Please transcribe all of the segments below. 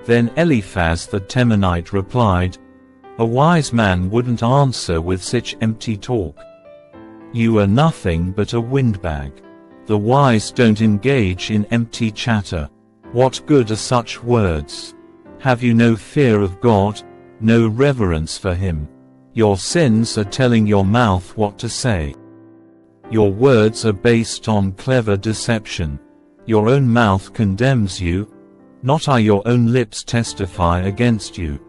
Then Eliphaz the Temanite replied, "A wise man wouldn't answer with such empty talk. You are nothing but a windbag. The wise don't engage in empty chatter. What good are such words? Have you no fear of God, no reverence for Him? Your sins are telling your mouth what to say. Your words are based on clever deception. Your own mouth condemns you, not I. Your own lips testify against you.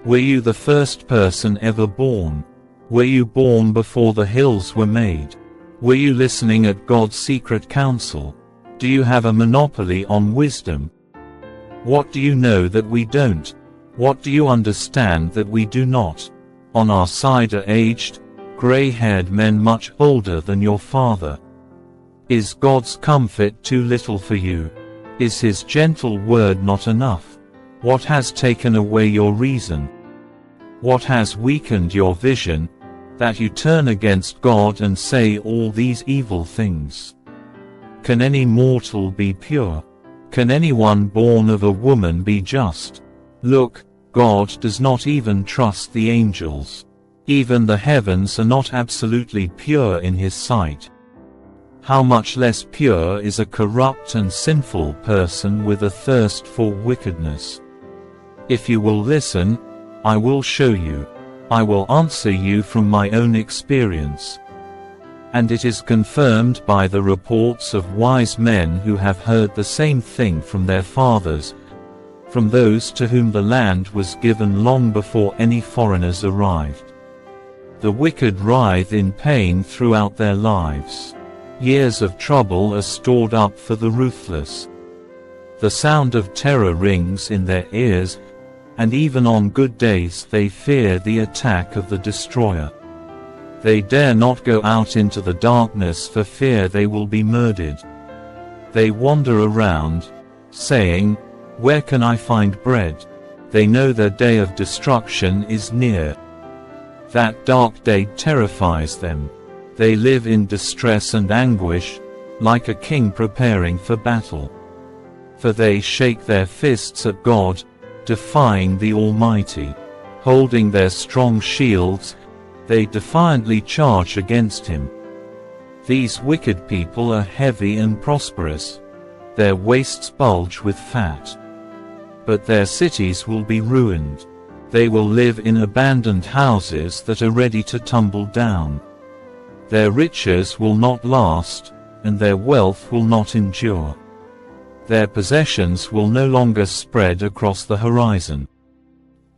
Were you the first person ever born? Were you born before the hills were made? Were you listening at God's secret counsel? Do you have a monopoly on wisdom? What do you know that we don't? What do you understand that we do not? On our side are aged, gray-haired men much older than your father. Is God's comfort too little for you? Is His gentle word not enough? What has taken away your reason? What has weakened your vision, that you turn against God and say all these evil things? Can any mortal be pure? Can anyone born of a woman be just? Look, God does not even trust the angels. Even the heavens are not absolutely pure in His sight. How much less pure is a corrupt and sinful person with a thirst for wickedness? If you will listen, I will show you. I will answer you from my own experience. And it is confirmed by the reports of wise men who have heard the same thing from their fathers, from those to whom the land was given long before any foreigners arrived. The wicked writhe in pain throughout their lives. Years of trouble are stored up for the ruthless. The sound of terror rings in their ears, and even on good days they fear the attack of the destroyer. They dare not go out into the darkness for fear they will be murdered. They wander around, saying, "Where can I find bread?" They know their day of destruction is near. That dark day terrifies them. They live in distress and anguish, like a king preparing for battle. For they shake their fists at God, defying the Almighty. Holding their strong shields, they defiantly charge against Him. These wicked people are heavy and prosperous. Their waists bulge with fat. But their cities will be ruined. They will live in abandoned houses that are ready to tumble down. Their riches will not last, and their wealth will not endure. Their possessions will no longer spread across the horizon.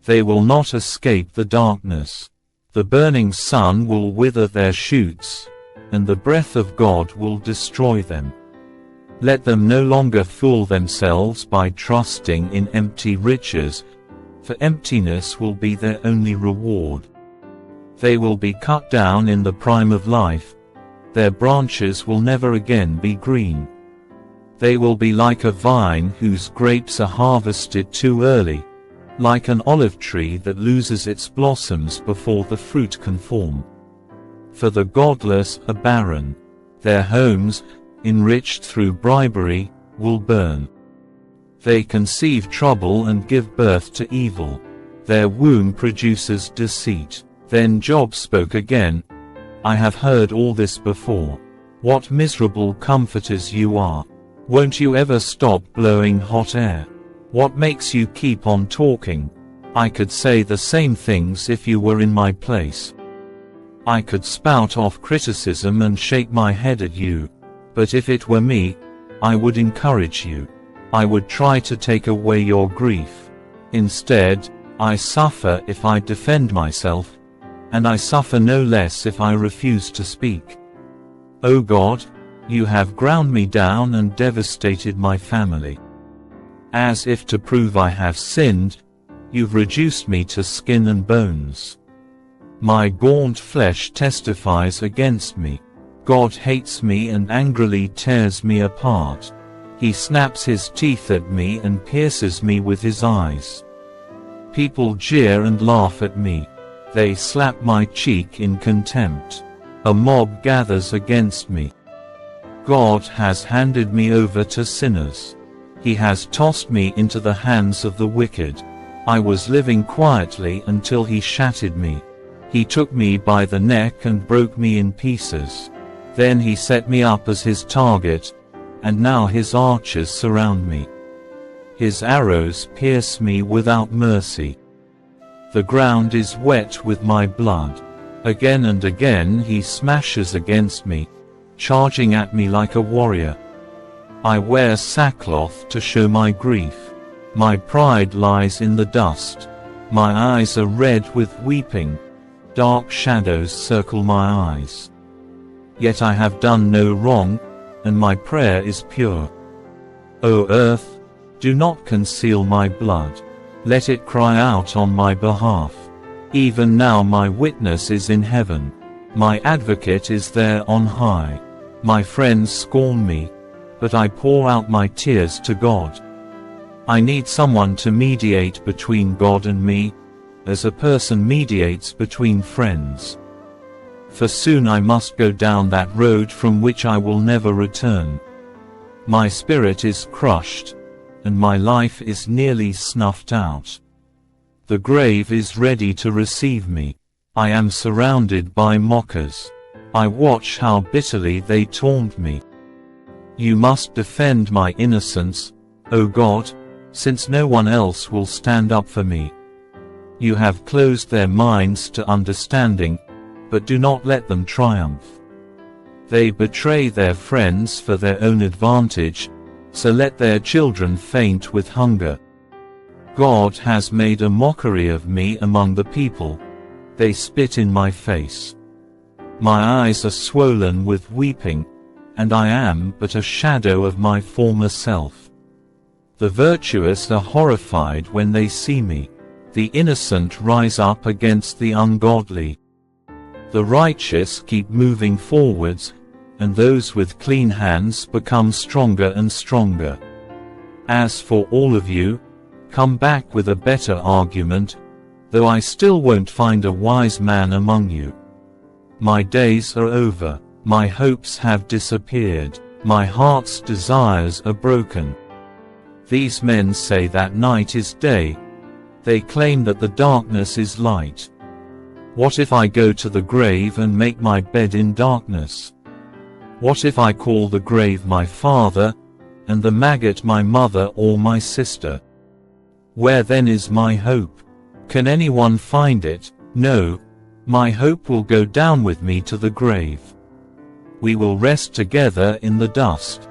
They will not escape the darkness. The burning sun will wither their shoots, and the breath of God will destroy them. Let them no longer fool themselves by trusting in empty riches, for emptiness will be their only reward. They will be cut down in the prime of life. Their branches will never again be green. They will be like a vine whose grapes are harvested too early, like an olive tree that loses its blossoms before the fruit can form. For the godless are barren. Their homes, enriched through bribery, will burn. They conceive trouble and give birth to evil. Their womb produces deceit. Then Job spoke again, "I have heard all this before. What miserable comforters you are! Won't you ever stop blowing hot air? What makes you keep on talking? I could say the same things if you were in my place. I could spout off criticism and shake my head at you, but if it were me, I would encourage you. I would try to take away your grief. Instead, I suffer if I defend myself, and I suffer no less if I refuse to speak. O God, you have ground me down and devastated my family. As if to prove I have sinned, you've reduced me to skin and bones. My gaunt flesh testifies against me. God hates me and angrily tears me apart. He snaps his teeth at me and pierces me with his eyes. People jeer and laugh at me. They slap my cheek in contempt. A mob gathers against me. God has handed me over to sinners. He has tossed me into the hands of the wicked. I was living quietly until he shattered me. He took me by the neck and broke me in pieces. Then he set me up as his target, and now his archers surround me. His arrows pierce me without mercy. The ground is wet with my blood. Again and again he smashes against me, charging at me like a warrior. I wear sackcloth to show my grief. My pride lies in the dust. My eyes are red with weeping. Dark shadows circle my eyes. Yet I have done no wrong, and my prayer is pure. O earth, do not conceal my blood. Let it cry out on my behalf. Even now my witness is in heaven. My advocate is there on high. My friends scorn me, but I pour out my tears to God. I need someone to mediate between God and me, as a person mediates between friends. For soon I must go down that road from which I will never return. My spirit is crushed, and my life is nearly snuffed out. The grave is ready to receive me. I am surrounded by mockers. I watch how bitterly they taunt me. You must defend my innocence, O God, since no one else will stand up for me. You have closed their minds to understanding, but do not let them triumph. They betray their friends for their own advantage, so let their children faint with hunger. God has made a mockery of me among the people. They spit in my face. My eyes are swollen with weeping, and I am but a shadow of my former self. The virtuous are horrified when they see me. The innocent rise up against the ungodly. The righteous keep moving forwards, and those with clean hands become stronger and stronger. As for all of you, come back with a better argument, though I still won't find a wise man among you. My days are over, my hopes have disappeared, my heart's desires are broken. These men say that night is day. They claim that the darkness is light. What if I go to the grave and make my bed in darkness? What if I call the grave my father, and the maggot my mother or my sister? Where then is my hope? Can anyone find it? No. My hope will go down with me to the grave. We will rest together in the dust.